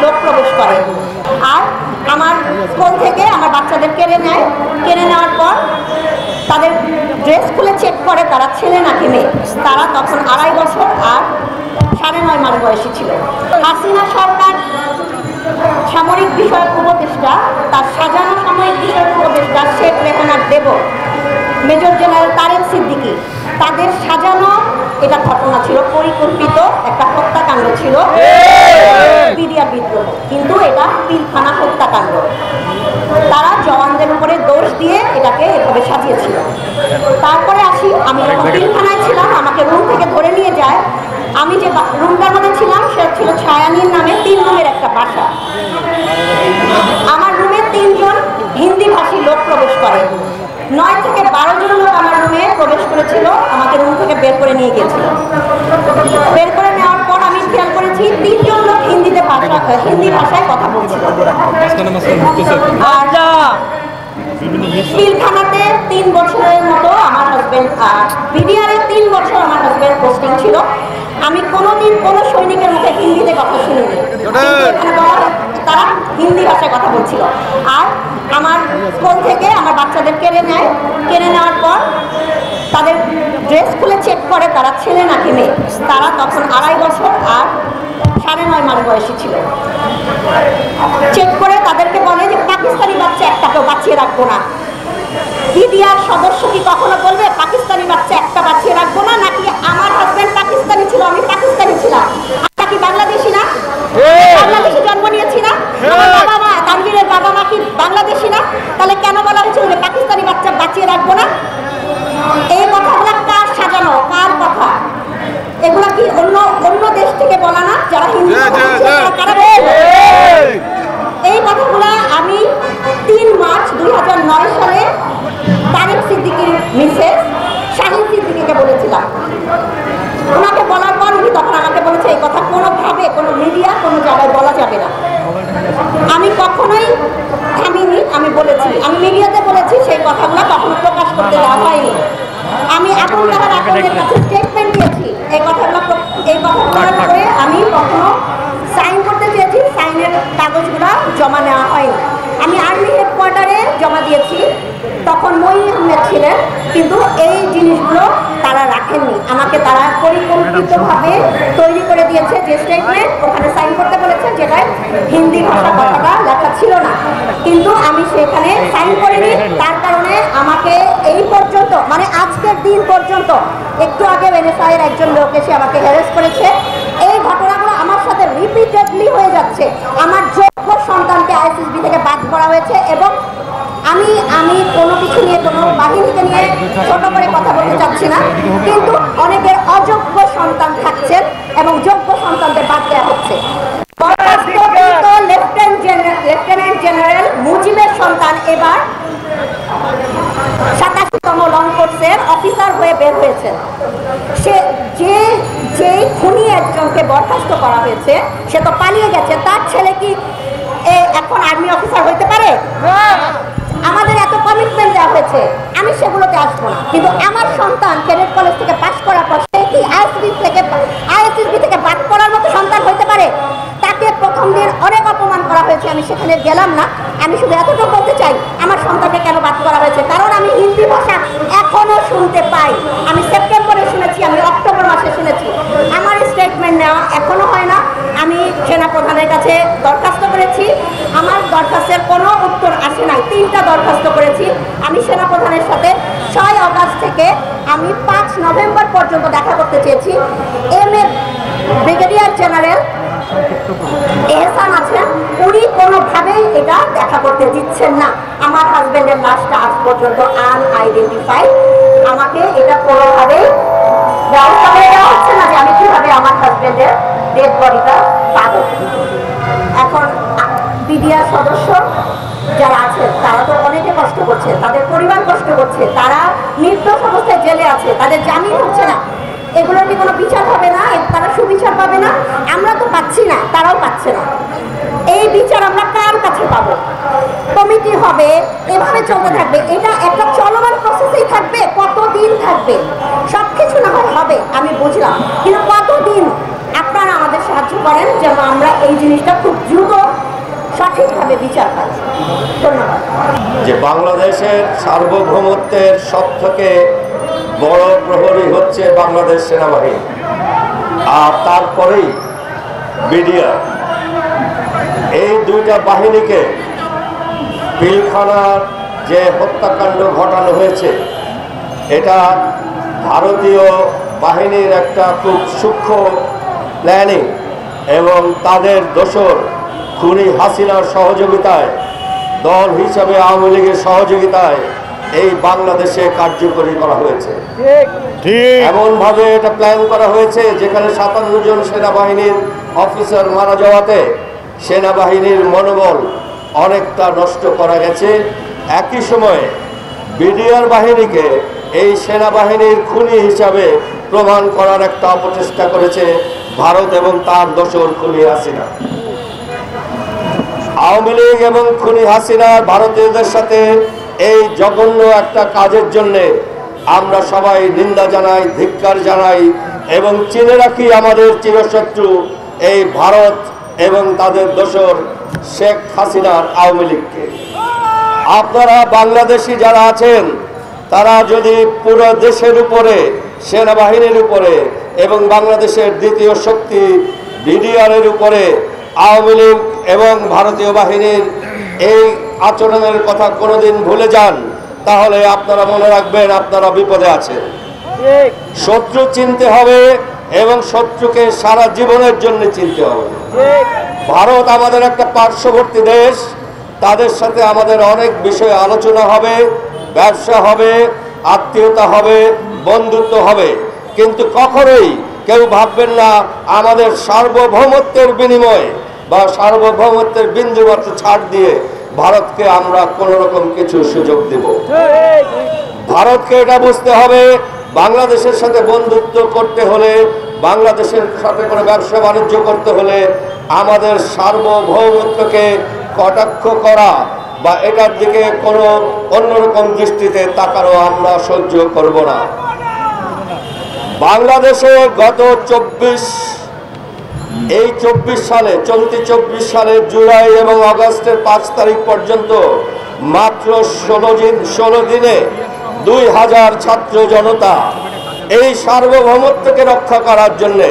লোক প্রবেশ করে। আর আমার স্কুল থেকে আমার বাচ্চাদের কেড়ে নেওয়ার পর তাদের ড্রেস খুলে চেক করে তারা ছেলে নাকি মেয়ে। তারা তখন 2.5 বছর আর 9.5 মাস বয়সী ছিল। হাসিনা সরকার সামরিক বিষয়ক উপদেষ্টা, তার সাজানো সামরিক বিষয়ক উপদেষ্টা শেখ রেহানার দেবর মেজর জেনারেল তারেক সিদ্দিকী, তাদের সাজানো এটা ঘটনা ছিল, পরিকল্পিত একটা হত্যাকাণ্ড ছিল, বিডিআর বিদ্রোহ, কিন্তু এটা পিলখানা হত্যাকাণ্ড। তারা জওয়ানদের উপরে দোষ দিয়ে এটাকে এভাবে সাজিয়েছিল। তারপরে আসি, আমি যখন পিলখানায় ছিলাম আমাকে রুম থেকে ধরে নিয়ে যায়। আমি যে রুমটার মধ্যে ছিলাম সেটা ছিল ছায়ানীর নামে 3 রুমের একটা বাসা। আমার রুমে 3 জন হিন্দি ভাষী লোক প্রবেশ করে। 9 থেকে 12 জন লোক আমার রুমে প্রবেশ করেছিল, আমাকে রুম থেকে বের করে নিয়ে গিয়েছিল। বের করে নেওয়ার পর আমি খেয়াল করেছি 3 জন লোক হিন্দি ভাষায় কথা বলছিল। আর পিলখানাতে 3 বছরের মতো আমার হাজবেন্ড, বিডিআরে 3 বছর আমার হাজবেন্ড পোস্টিং ছিল। আমি কোনোদিন কোনো সৈনিকের মুখে হিন্দিতে কথা শুনিনি, তারা হিন্দি ভাষায় কথা বলছিল। আর আমার স্কুল থেকে আমার বাচ্চাদের কেড়ে নেওয়ার পর তাদের ড্রেস খুলে চেক করে তারা ছেলে নাকি মেয়ে। তারা তখন 2.5 বছর আর 9.5 মাস বয়সী ছিল। চেক করে তাদেরকে বলে যে পাকিস্তানি বাচ্চা একটাকেও বাঁচিয়ে রাখবো না। বিডিআর সদস্য কি কখনো বলবে পাকিস্তানি বাচ্চা একটা বাঁচিয়ে রাখবো না? নাকি আমার হাজবেন্ড পাকিস্তানি ছিল, আমি পাকিস্তানি ছিলাম, আমরা কি বাংলাদেশি না? বাংলাদেশে জন্ম নিয়েছি না? আমার বাবা মা, তানভীরের বাবা মা কি বাংলাদেশি না? তাহলে কেন বলা হয়েছিল যে পাকিস্তানি বাচ্চা বাঁচিয়ে রাখবো না? এই কথাগুলো কার সাজানো, কার কথা? এগুলা কি অন্য দেশ থেকে বলা না? যারা হিন্দি এই কথাগুলা আমি 3 মার্চ 2009 সালে তারেক সিদ্দিকীর মিসেস শাহিন সিদ্দিকীকে বলেছিলাম। ওনাকে বলার পর উনি তখন আমাকে বলেছে এই কথা কোনোভাবে কোনো মিডিয়া কোনো জায়গায় বলা যাবে না। আমি কখনোই থামিনি, আমি বলেছি, আমি মিডিয়াতে বলেছি, সেই কথাগুলো কখনো প্রকাশ করতে দেওয়া হয়নি। আমি এখন তাহার আপনাদের কাছে স্টেটমেন্ট দিয়েছি, এই কথাগুলোর উপরে আমি কখনো সাইন করতে চেয়েছি, সাইনের কাগজগুলো জমা নেওয়া হয়নি। আমি আর্মি হেডকোয়ার্টারে জমা দিয়েছি, তখন মঈন আহমেদ ছিলেন, কিন্তু এই জিনিসগুলো তারা রাখেননি। আমাকে তারা পরিকল্পিতভাবে তৈরি করে দিয়েছে যে স্টেটমেন্ট, ওখানে সাইন করতে বলেছে, যেটায় হিন্দি ভাষা কথাটা লেখা ছিল না, কিন্তু আমি সেখানে সাইন করিনি। তার কারণে আমাকে এই পর্যন্ত, মানে আজকের দিন পর্যন্ত, একটু আগে এনএসআইয়ের একজন লোক এসে আমাকে হ্যারাস করেছে। এই ঘটনাগুলো আমার সাথে রিপিটেডলি হয়ে যাচ্ছে। আমার যোগ্য সন্তানকে আইএসএসবি থেকে বাদ করা হয়েছে, এবং আমি কোনো কিছু নিয়ে, কোনো বাহিনীকে নিয়ে ছোট করে কথা বলতে চাচ্ছি না, কিন্তু অনেকের অযোগ্য সন্তান থাকছেন এবং যোগ্য সন্তানদের বাদ দেওয়া হচ্ছে। লেফটেন্যান্ট জেনারেল মুজিবের সন্তান এবার 87তম লং কোর্সের অফিসার হয়ে বের হয়েছেন। সে যে খুনি একজনকে বরখাস্ত করা হয়েছে, সে তো পালিয়ে গেছে। তার ছেলে কি এখন আর্মি অফিসার হইতে পারে? আমাদের এত কমিটমেন্ট দেওয়া হয়েছে, আমি সেগুলোতে আসবো না, কিন্তু আমার সন্তান ক্যাডেট কলেজ থেকে পাস করার পর সে কি আইএসএসবি থেকে বাদ করার মতো সন্তান হইতে পারে? তাকে প্রথম দিন অনেক অপমান করা হয়েছে, আমি সেখানে গেলাম না। আমি শুধু এতটুকু বলতে চাই, আমার সন্তানকে কেন বাদ করা হয়েছে? কারণ আমি হিন্দি ভাষা এখনো শুনতে পাই। আমি সেপ্টেম্বরে শুনেছি, আমি অক্টোবর মাসে শুনেছি। আমার স্টেটমেন্ট নেওয়া এখনো হয় না। আমি সেনাপ্রধানের কাছে দরখাস্ত করেছি, আমার দরখাস্তের কোনো উত্তর আসে নাই। 3টা দরখাস্ত করেছি। আমি সেনাপ্রধানের সাথে 6 আগস্ট থেকে আমি 5 নভেম্বর পর্যন্ত দেখা করতে চেয়েছি। ব্রিগেডিয়ার জেনারেল এহসান আছেন, উনি কোনোভাবেই এটা দেখা করতে দিচ্ছেন না। আমার হাজবেন্ডের লাশটা আজ পর্যন্ত আনআইডেন্টিফাইড। আমাকে এটা কোনোভাবেই ব্যবস্থা করে দেওয়া হচ্ছে না যে আমি কিভাবে আমার হাজবেন্ডের ডেড বডিটা পাবো। এখন বিডিআর সদস্য যারা আছেন তারা তো অনেকে কষ্ট করছে, তাদের পরিবার কষ্ট করছে, তারা নির্দোষ অবস্থায় জেলে আছে, তাদের জামিন হচ্ছে না। এগুলোর কি কোনো বিচার হবে না? তারা সুবিচার পাবে না? আমরা তো পাচ্ছি না, তারাও পাচ্ছে না। এই বিচার আমরা কার কাছে পাবো? কমিটি হবে, এভাবে চলতে থাকবে। এটা একটা চলমান প্রসেসেই থাকবে। কতদিন থাকবে? সবকিছু না হয় হবে, আমি বুঝলাম, কিন্তু কতদিন? আপনারা আমাদের সাহায্য করেন যেন আমরা এই জিনিসটা খুব দ্রুত সঠিকভাবে বিচার পায়। ধন্যবাদ। যে বাংলাদেশের সার্বভৌমত্বের সবথেকে বড় প্রহরী হচ্ছে বাংলাদেশ সেনাবাহিনী, আর তারপরেই বিডিআর। এই দুইটা বাহিনীকে পিলখানার যে হত্যাকাণ্ড ঘটানো হয়েছে, এটা ভারতীয় বাহিনীর একটা খুব সূক্ষ্ম প্ল্যানিং এবং তাদের দোসর খুনি হাসিনার সহযোগিতায়, দল হিসাবে আওয়ামী লীগের সহযোগিতায় এই বাংলাদেশে কার্যকরী করা হয়েছে। এমনভাবে এটা প্ল্যান করা হয়েছে যেখানে 57 জন সেনাবাহিনীর অফিসার মারা যাওয়াতে সেনাবাহিনীর মনোবল অনেকটা নষ্ট করা গেছে। একই সময়ে বিডিআর বাহিনীকে এই সেনাবাহিনীর খুনি হিসাবে প্রমাণ করার একটা অপচেষ্টা করেছে ভারত এবং তার দোসর খুনি হাসিনা। আওয়ামী লীগ এবং খুনি হাসিনা ভারতীয়দের সাথে এই জঘন্য একটা কাজের জন্যে আমরা সবাই নিন্দা জানাই, ধিক্কার জানাই এবং চিনে রাখি আমাদের চিরশত্রু এই ভারত এবং তাদের দোসর শেখ হাসিনার আওয়ামী লীগকে। আপনারা বাংলাদেশি যারা আছেন তারা যদি পুরো দেশের উপরে, সেনাবাহিনীর উপরে এবং বাংলাদেশের দ্বিতীয় শক্তি বিডিআরের উপরে আওয়ামী লীগ এবং ভারতীয় বাহিনীর এই আচরণের কথা কোনোদিন ভুলে যান, তাহলে আপনারা মনে রাখবেন আপনারা বিপদে আছেন। শত্রু চিনতে হবে এবং শত্রুকে সারা জীবনের জন্য চিনতে হবে। ভারত আমাদের একটা পার্শ্ববর্তী দেশ, তাদের সাথে আমাদের অনেক বিষয়ে আলোচনা হবে, ব্যবসা হবে, আত্মীয়তা হবে, বন্ধুত্ব হবে, কিন্তু কখনোই কেউ ভাববেন না আমাদের সার্বভৌমত্বের বিনিময়ে বা সার্বভৌমত্বের বিন্দুমাত্র ছাড় দিয়ে ভারতকে আমরা কোন রকম কিছু সুযোগ দেব। ভারতকে এটা বুঝতে হবে, বাংলাদেশের সাথে বন্ধুত্ব করতে হলে, বাংলাদেশের সাথে কোনো ব্যবসা বাণিজ্য করতে হলে আমাদের সার্বভৌমত্বকে কটাক্ষ করা বা এটার দিকে কোনো অন্যরকম দৃষ্টিতে তাকারও আমরা সহ্য করব না। বাংলাদেশে গত 24 সালে, চলতি 24 সালের জুলাই এবং আগস্টের 5 তারিখ পর্যন্ত মাত্র 16 দিনে 2000 ছাত্র জনতা এই সার্বভৌমত্বকে রক্ষা করার জন্য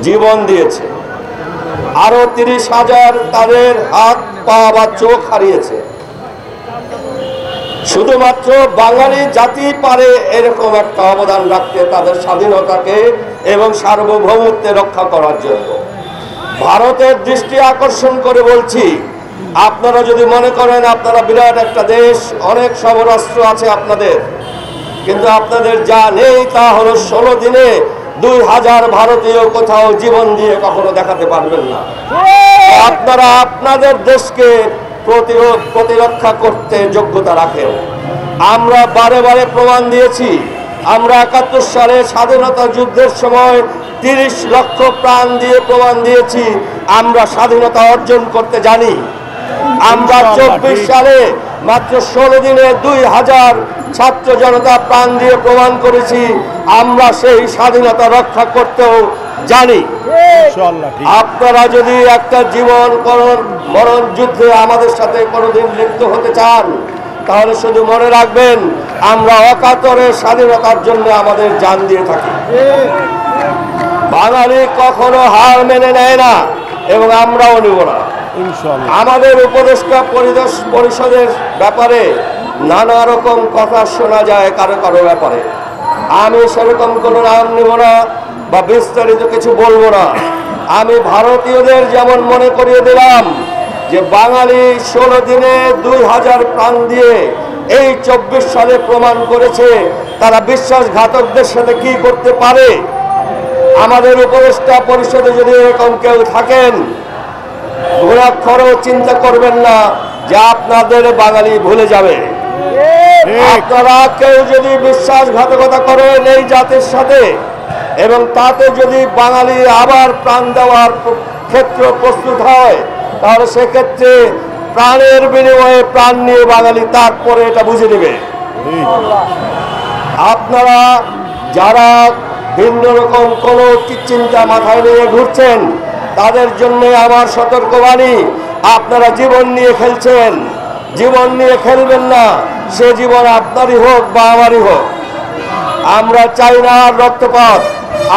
জীবন দিয়েছে। আরো 30,000 তাদের হাত পা বা চোখ হারিয়েছে। শুধুমাত্র বাঙালি জাতি পারে এরকম একটা অবদান রাখতে তাদের স্বাধীনতাকে এবং সার্বভৌমত্বে রক্ষা করার জন্য। ভারতের দৃষ্টি আকর্ষণ করে বলছি, আপনারা যদি মনে করেন আপনারা বিরাট একটা দেশ, অনেক সমরাস্ত্র আছে আপনাদের, কিন্তু আপনাদের যা নেই তা হলো 16 দিনে 2000 ভারতীয় কোথাও জীবন দিয়ে কখনো দেখাতে পারবেন না। আপনারা আপনাদের দেশকে প্রতিরক্ষা করতে যোগ্যতা রাখেন। আমরা বারে বারে প্রমাণ দিয়েছি। আমরা 71 সালে স্বাধীনতা যুদ্ধের সময় 30 লক্ষ প্রাণ দিয়ে প্রমাণ দিয়েছি আমরা স্বাধীনতা অর্জন করতে জানি। আমরা 24 সালে মাত্র 16 দিনে 2000 ছাত্র জনতা প্রাণ দিয়ে প্রমাণ করেছি আমরা সেই স্বাধীনতা রক্ষা করতেও জানি। আপনারা যদি একটা জীবন মরণ যুদ্ধে আমাদের সাথে কোনোদিন লিপ্ত হতে চান, তাহলে শুধু মনে রাখবেন আমরা অকাতরে স্বাধীনতার জন্য আমাদের জান দিয়ে থাকি। বাঙালি কখনো হার মেনে নেয় না এবং আমরাও নেব না। আমাদের উপদেষ্টা পরিষদের ব্যাপারে নানা রকম কথা শোনা যায় কারো কারো ব্যাপারে। আমি সেরকম কোনো নাম নেব না বা বিস্তারিত কিছু বলবো না। আমি ভারতীয়দের যেমন মনে করিয়ে দিলাম যে বাঙালি 16 দিনে 2000 প্রাণ দিয়ে এই 24 সালে প্রমাণ করেছে তারা বিশ্বাসঘাতকদের সাথে কি করতে পারে। আমাদের উপদেষ্টা পরিষদে যদি এরকম কেউ থাকেন, ঘোরাক্ষরও চিন্তা করবেন না যে আপনাদের বাঙালি ভুলে যাবে। আপনারা কেউ যদি বিশ্বাসঘাতকতা করেন এই জাতির সাথে এবং তাতে যদি বাঙালি আবার প্রাণ দেওয়ার ক্ষেত্র প্রস্তুত হয়, তাহলে সেক্ষেত্রে প্রাণের বিনিময়ে প্রাণ নিয়ে বাঙালি তারপরে এটা বুঝে নেবে। আপনারা যারা ভিন্ন রকম কোনো চিন্তা মাথায় নিয়ে ঘুরছেন, তাদের জন্য আমার সতর্কবাণী, আপনারা জীবন নিয়ে খেলছেন, জীবন নিয়ে খেলবেন না। সে জীবন আপনারই হোক বা আমারই হোক। আমরা চাই না আর রক্তপাত,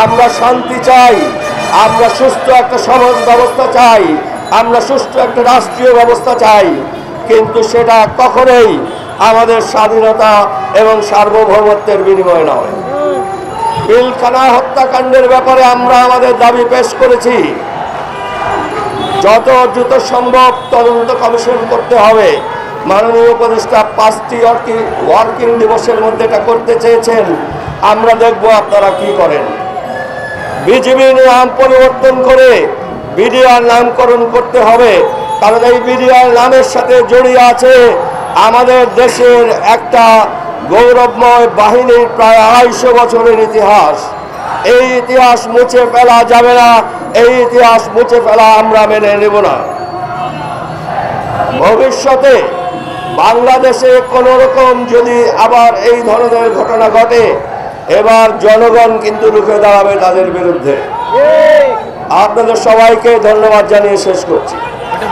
আমরা শান্তি চাই, আমরা সুস্থ একটা সমাজ ব্যবস্থা চাই, আমরা সুষ্ঠু একটা রাষ্ট্রীয় ব্যবস্থা চাই। কিন্তু সেটা কখনোই আমাদের স্বাধীনতা এবং সার্বভৌমত্বের বিনিময়ে নয়। পিলখানা হত্যাকাণ্ডের ব্যাপারে আমরা আমাদের দাবি পেশ করেছি। যত দ্রুত সম্ভব তদন্ত কমিশন করতে হবে। মাননীয় উপদেষ্টা 5টি ওয়ার্কিং দিবসের মধ্যে এটা করতে চেয়েছেন। আমরা দেখব আপনারা কি করেন। বিজিবির নাম পরিবর্তন করে বিডিআর নামকরণ করতে হবে, কারণ এই বিডিআর নামের সাথে জড়িয়ে আছে আমাদের দেশের একটা গৌরবময় বাহিনীর প্রায় 250 বছরের ইতিহাস। এই ইতিহাস মুছে ফেলা যাবে না, এই ইতিহাস মুছে ফেলা আমরা মেনে নেব না। ভবিষ্যতে বাংলাদেশে কোনো রকম যদি আবার এই ধরনের ঘটনা ঘটে, এবার জনগণ কিন্তু রুখে দাঁড়াবে তাদের বিরুদ্ধে। আপনাদের সবাইকে ধন্যবাদ জানিয়ে শেষ করছি।